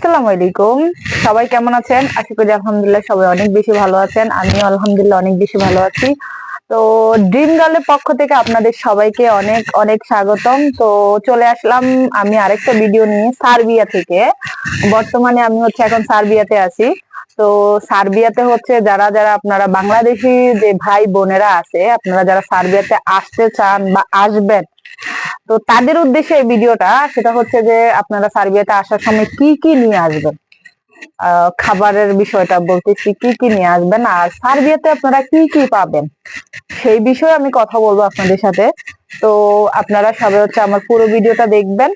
আসসালামু আলাইকুম। সবাই কেমন আছেন? আশা করি আলহামদুলিল্লাহ সবাই অনেক বেশি ভালো আছেন। আমিও আলহামদুলিল্লাহ অনেক বেশি ভালো আছি। তো ড্রিম গার্লের পক্ষ থেকে আপনাদের সবাইকে অনেক অনেক স্বাগতম। তো চলে আসলাম আমি আরেকটা ভিডিও নিয়ে সার্বিয়া থেকে। বর্তমানে আমি এখন সার্বিয়াতে আছি। তো সার্বিয়াতে যারা যারা আপনারা বাংলাদেশি যে ভাই বোনেরা আছে, আপনারা যারা সার্বিয়াতে আসতে চান বা আসবেন, তো তাদের উদ্দেশ্যে এই ভিডিওটা। সেটা হচ্ছে যে আপনারা সার্বিয়াতে আসার সময় কি কি নিয়ে আসবেন, খাবারের বিষয়টা বলতেছি, কি কি নিয়ে আসবেন আর সার্বিয়াতে আপনারা কি কি পাবেন সেই বিষয়ে আমি কথা বলবো আপনাদের সাথে। তো আপনারা সবাই আমার পুরো ভিডিওটা দেখবেন।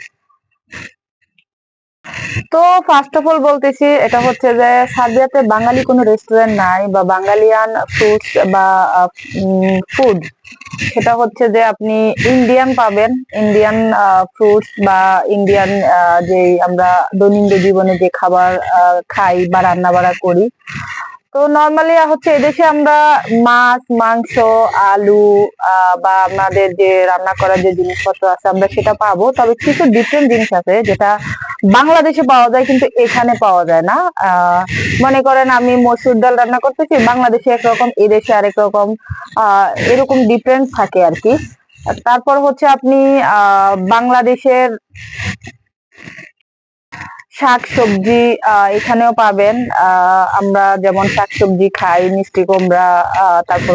তো ফার্স্ট অফ অল বলতেছি, এটা হচ্ছে যে সার্বিয়াতে বাঙালি কোনো রেস্টুরেন্ট নাই বা বাঙালিয়ান ফ্রুটস বা ফুড। সেটা হচ্ছে যে আপনি ইন্ডিয়ান পাবেন, ইন্ডিয়ান ফ্রুটস বা ইন্ডিয়ান যে আমরা দৈনন্দিন জীবনে যে খাবার খাই বা রান্না বাড়া করি। তো নর্মালি এদেশে আমরা মাছ, মাংস, আলু বা আমাদের যে রান্না করার যে জিনিসপত্র আছে আমরা সেটা পাবো। তবে কিছু ডিফারেন্ট জিনিস আছে যেটা বাংলাদেশে পাওয়া যায় কিন্তু এখানে পাওয়া যায় না। মনে করেন আমি মসুর ডাল রান্না করতেছি, বাংলাদেশে একরকম, এদেশে আরেক রকম, এরকম ডিফারেন্স থাকে আর কি। তারপর আপনি বাংলাদেশের শাকসবজি এখানেও পাবেন। আমরা যেমন শাকসবজি খাই, মিষ্টি কুমড়া, তারপর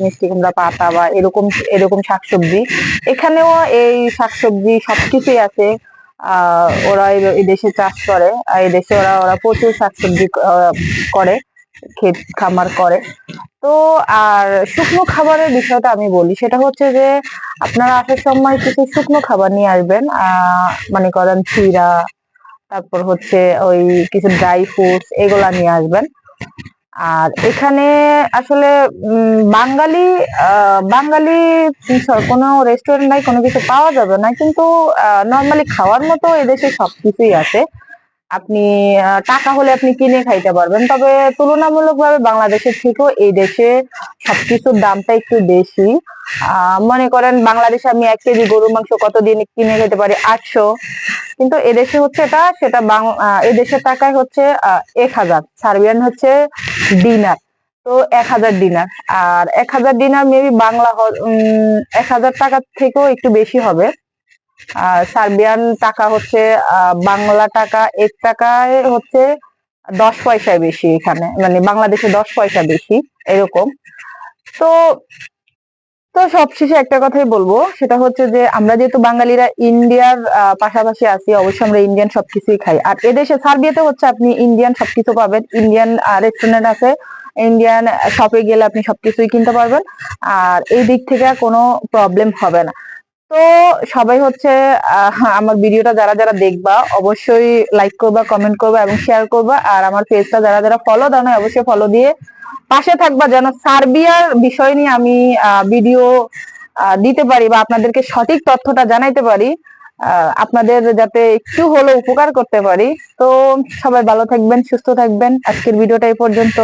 মিষ্টি কুমড়া পাতা বা এরকম এরকম শাকসবজি, এখানেও এই শাকসবজি সবকিছুই আছে। ওরা এই দেশে চাষ করে, এই দেশে ওরা ওরা প্রচুর শাকসবজি করে, ক্ষেত খামার করে। তো আর শুকনো খাবারের বিষয়টা আমি বলি, সেটা হচ্ছে যে আপনারা আসার সময় কিছু শুকনো খাবার নিয়ে আসবেন। মনে করেন চিড়া, তারপর ওই কিছু ড্রাই ফ্রুটস, এগুলা নিয়ে আসবেন। আর এখানে আসলে বাঙালি বাঙালি কোনো রেস্টুরেন্ট নাই, কোনো কিছু পাওয়া যাবে না, কিন্তু নর্মালি খাওয়ার মতো এদেশে সবকিছুই আছে। আপনি টাকা হলে আপনি কিনে খাইতে পারবেন। তবে তুলনামূলকভাবে বাংলাদেশের থেকেও এই দেশে সবকিছুর দামটা একটু বেশি। মনে করেন বাংলাদেশে আমি 1 কেজি গরুর মাংস কত দিয়ে কিনে খেতে পারি, 800, কিন্তু এদেশে সেটা এদেশের টাকায় 1000 সার্বিয়ান ডিনার। তো 1000 ডিনার, আর 1000 ডিনার মেবি 1000 টাকার থেকেও একটু বেশি হবে। সার্বিয়ান টাকা বাংলা টাকা 1 টাকায় 10 পয়সা বেশি, এখানে মানে বাংলাদেশে 10 পয়সা বেশি এরকম। তো তো সবশেষে একটা কথাই বলবো, সেটা হচ্ছে যে আমরা যেহেতু বাঙালিরা ইন্ডিয়ার পাশাপাশি আছি, অবশ্যই আমরা ইন্ডিয়ান সবকিছুই খাই। আর এদেশে সার্বিয়াতে আপনি ইন্ডিয়ান সবকিছু পাবেন, ইন্ডিয়ান রেস্টুরেন্ট আছে, ইন্ডিয়ান শপে গেলে আপনি সবকিছুই কিনতে পারবেন। আর এই দিক থেকে কোনো প্রবলেম হবে না। তো সবাই আমার ভিডিওটা যারা যারা দেখবা অবশ্যই লাইক করবা, কমেন্ট করবা এবং শেয়ার করবা। আর আমার পেজটা যারা যারা ফলো দাও না, অবশ্যই ফলো দিয়ে পাশে থাকবা, যেন সার্বিয়ার বিষয় নিয়ে আমি ভিডিও দিতে পারি বা আপনাদেরকে সঠিক তথ্যটা জানাইতে পারি, আপনাদের যাতে একটু হলেও উপকার করতে পারি। তো সবাই ভালো থাকবেন, সুস্থ থাকবেন। আজকের ভিডিওটা এই পর্যন্ত।